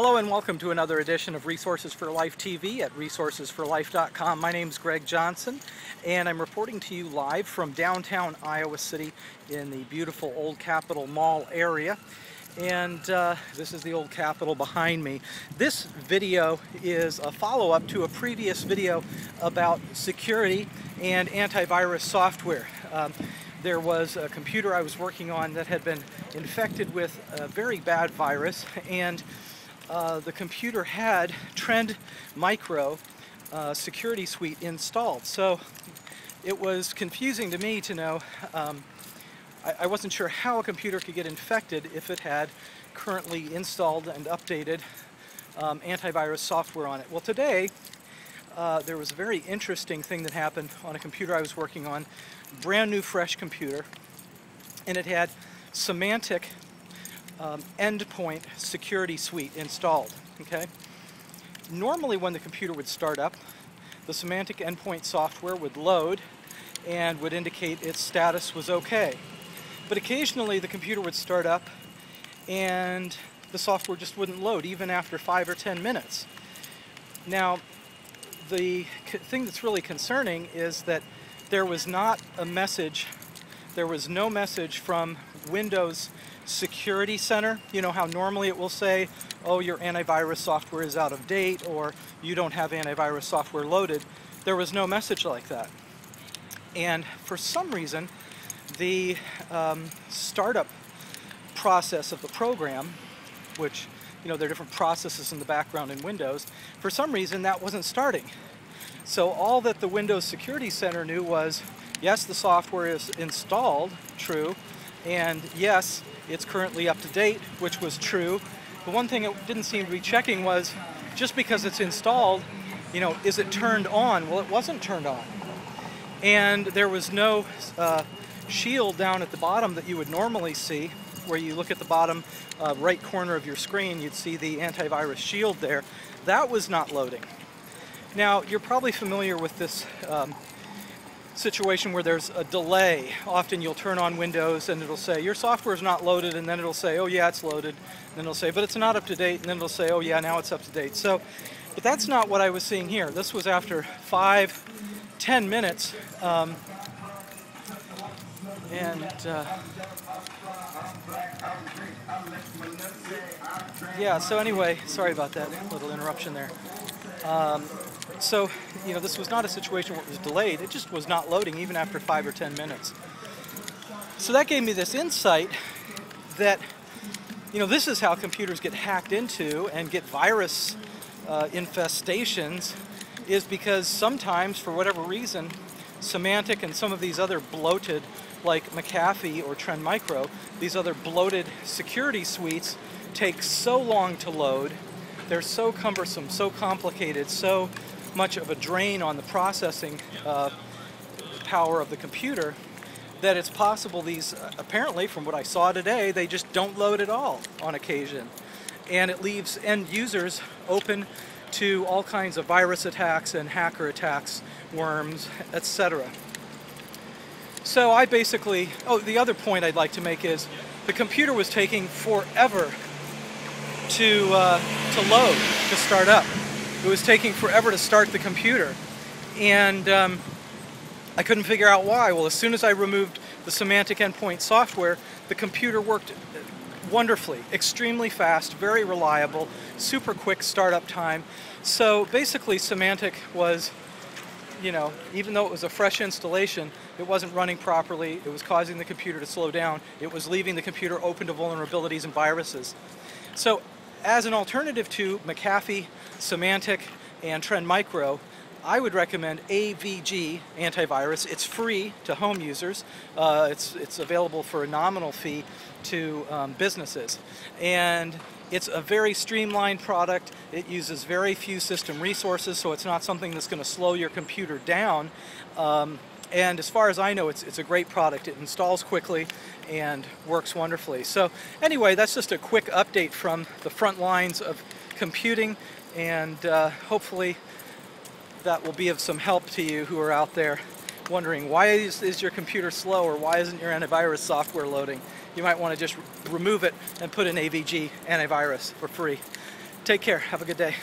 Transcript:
Hello and welcome to another edition of Resources for Life TV at resourcesforlife.com. My name is Greg Johnson and I'm reporting to you live from downtown Iowa City in the beautiful Old Capitol Mall area. And this is the Old Capitol behind me. This video is a follow-up to a previous video about security and antivirus software. There was a computer I was working on that had been infected with a very bad virus, and the computer had Trend Micro security suite installed. So it was confusing to me to know, I wasn't sure how a computer could get infected if it had currently installed and updated antivirus software on it. Well, today there was a very interesting thing that happened on a computer I was working on, brand new fresh computer, and it had Symantec-endpoint security suite installed. Okay. Normally when the computer would start up, the Symantec-endpoint software would load and would indicate its status was okay. But occasionally the computer would start up and the software just wouldn't load even after 5 or 10 minutes. Now, the thing that's really concerning is that there was not a message, there was no message from Windows Security Center. You know how normally it will say, oh, your antivirus software is out of date, or you don't have antivirus software loaded. There was no message like that. And for some reason, the startup process of the program, which, you know, there are different processes in the background in Windows, for some reason that wasn't starting. So all that the Windows Security Center knew was, yes, the software is installed, true, and yes, it's currently up to date, which was true. The one thing it didn't seem to be checking was, just because it's installed, you know, is it turned on? Well, it wasn't turned on. And there was no shield down at the bottom that you would normally see, where you look at the bottom right corner of your screen, you'd see the antivirus shield there. That was not loading. Now, you're probably familiar with this situation where there's a delay. Often you'll turn on Windows and it'll say, your software is not loaded, and then it'll say, oh yeah, it's loaded. And then it'll say, but it's not up to date, and then it'll say, oh yeah, now it's up to date. So, but that's not what I was seeing here. This was after 5-10 minutes. Yeah, so anyway, sorry about that little interruption there. So, you know, this was not a situation where it was delayed. It just was not loading even after 5 or 10 minutes. So that gave me this insight that, you know, this is how computers get hacked into and get virus infestations, is because sometimes, for whatever reason, Symantec and some of these other bloated, like McAfee or Trend Micro, these other bloated security suites take so long to load. They're so cumbersome, so complicated, so much of a drain on the processing power of the computer, that it's possible these, apparently from what I saw today, they just don't load at all on occasion. And it leaves end users open to all kinds of virus attacks and hacker attacks, worms, etc. So I basically, the other point I'd like to make is the computer was taking forever to load, to start up. It was taking forever to start the computer, and I couldn't figure out why. Well, as soon as I removed the Symantec-endpoint software, the computer worked wonderfully, extremely fast, very reliable, super quick startup time. So basically Symantec was, you know, even though it was a fresh installation, it wasn't running properly, it was causing the computer to slow down, it was leaving the computer open to vulnerabilities and viruses. So as an alternative to McAfee, Symantec, and Trend Micro, I would recommend AVG antivirus. It's free to home users. It's available for a nominal fee to businesses. And it's a very streamlined product. It uses very few system resources, so it's not something that's going to slow your computer down. And as far as I know, it's a great product. It installs quickly and works wonderfully. So anyway, that's just a quick update from the front lines of computing, and hopefully that will be of some help to you who are out there wondering, why is your computer slow, or why isn't your antivirus software loading? You might want to just remove it and put in AVG antivirus for free. Take care. Have a good day.